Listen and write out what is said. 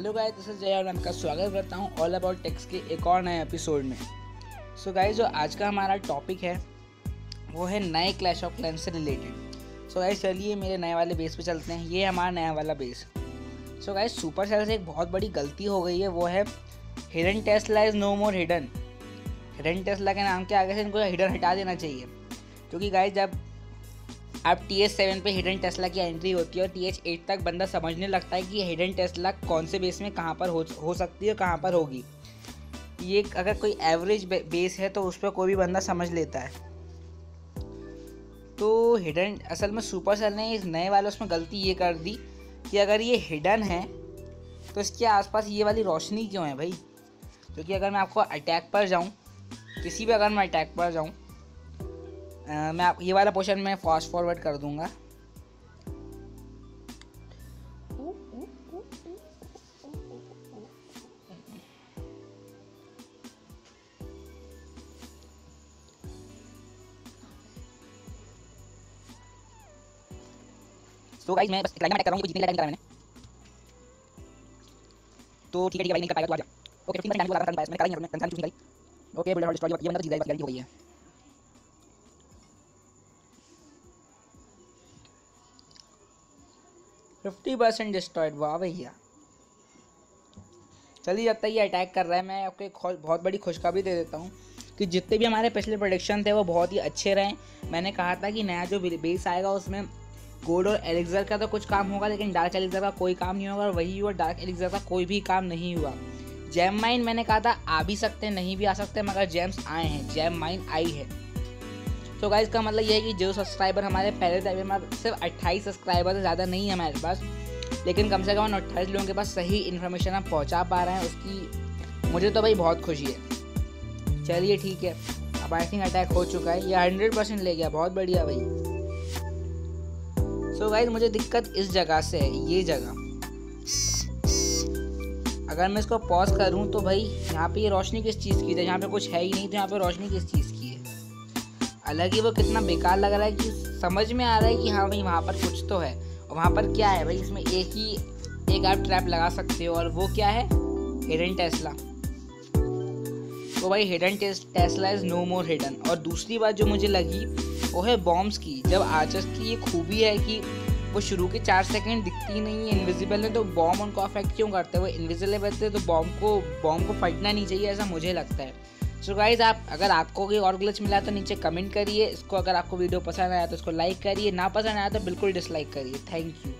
Hello guys, this is जय और मैं आपका स्वागत करता हूँ ऑल अबाउट टेक्स के एक और नए एपिसोड में। सो गाइस, जो आज का हमारा टॉपिक है वो है नए क्लैश ऑफ क्लैंस से रिलेटेड। सो गाइस, चलिए मेरे नए वाले बेस पे चलते हैं। ये हमारा नया वाला base. So guys, Supercell से एक बहुत बड़ी गलती हो गई है, वो है hidden Tesla is no more hidden. Hidden Tesla के नाम के आगे से इनको हिडन हटा देना चाहिए, क्योंकि गाइस जब अब TH7 पे हिडन टेस्ला की एंट्री होती है और TH8 तक बंदा समझने लगता है कि ये हिडन टेस्ला कौन से बेस में कहाँ पर हो सकती है, कहाँ पर होगी। ये अगर कोई एवरेज बेस है तो उस पर कोई भी बंदा समझ लेता है। तो हिडन असल में सुपर सेल ने इस नए वाले उसमें गलती ये कर दी कि अगर ये हिडन है तो इसके आसपास ये वाली रोशनी क्यों है भाई। क्योंकि अगर मैं आपको अटैक पर जाऊँ, किसी भी अगर मैं अटैक पर जाऊँ, मैं ये वाला पोर्शन में फास्ट फॉरवर्ड कर दूंगा। तो गाइस, मैं बस अटैक कर रहा हूँ, जीतने का टाइम करा मैंने। तो ठीक है भाई, नहीं कर पाएगा तो आ जा। ओके, 15% टाइम लगा, मैंने करा ही नहीं, कंफर्म नहीं करी। ओके, बुलेट डिस्ट्रॉय, ये बंदा जीत जाएगा, गलती हो गई है। %50 डिस्ट्रॉयड, वाह भैया। चलिए, जब तक ये अटैक कर रहा है मैं आपको एक बहुत बड़ी खुशखबरी दे देता हूँ कि जितने भी हमारे पिछले प्रोडिक्शन थे वो बहुत ही अच्छे रहे। मैंने कहा था कि नया जो बेस आएगा उसमें गोल्ड और एलिक्सर का तो कुछ काम होगा, लेकिन डार्क एलिक्सर का कोई काम नहीं होगा, और वही हुआ, डार्क एलिक्सर का कोई भी काम नहीं हुआ। जेम माइन मैंने कहा था आ भी सकते, नहीं भी आ सकते, मगर जेम्स आए हैं, जेम माइन आई है। तो गाइस, का मतलब ये है कि जो सब्सक्राइबर हमारे पहले टाइम में सिर्फ 28 सब्सक्राइबर से ज़्यादा नहीं है हमारे पास, लेकिन कम से कम 28 लोगों के पास सही इन्फॉर्मेशन हम पहुंचा पा रहे हैं, उसकी मुझे तो भाई बहुत खुशी है। चलिए ठीक है, अब आई थिंक अटैक हो चुका है, ये 100% ले गया, बहुत बढ़िया भाई। सो गाइस, मुझे दिक्कत इस जगह से है, ये जगह। अगर मैं इसको पॉज करूं तो भाई यहाँ पे ये रोशनी किस चीज़ की थी, यहाँ पे कुछ है ही नहीं, तो यहाँ पे रोशनी किस चीज़ की है। अलग ही वो कितना बेकार लग रहा है कि समझ में आ रहा है कि हाँ भाई वहाँ पर कुछ तो है, और वहाँ पर क्या है भाई, इसमें एक आप ट्रैप लगा सकते हो, और वो क्या है, हिडन टेस्ला। तो भाई hidden Tesla is no more hidden. और दूसरी बात जो मुझे लगी वो है बॉम्ब्स की। जब आर्चर्स की ये खूबी है कि वो शुरू के 4 सेकंड दिखती नहीं है, इनविजिबल है, तो बॉम्ब उनको अफेक्ट क्यों करते हैं। वो इनविजिबल रहते तो बॉम्ब को फटना नहीं चाहिए, ऐसा मुझे लगता है। सो गाइज, अगर आपको कोई और ग्लिच मिला तो नीचे कमेंट करिए। इसको अगर आपको वीडियो पसंद आया तो इसको लाइक करिए, ना पसंद आया तो बिल्कुल डिसलाइक करिए। Thank you.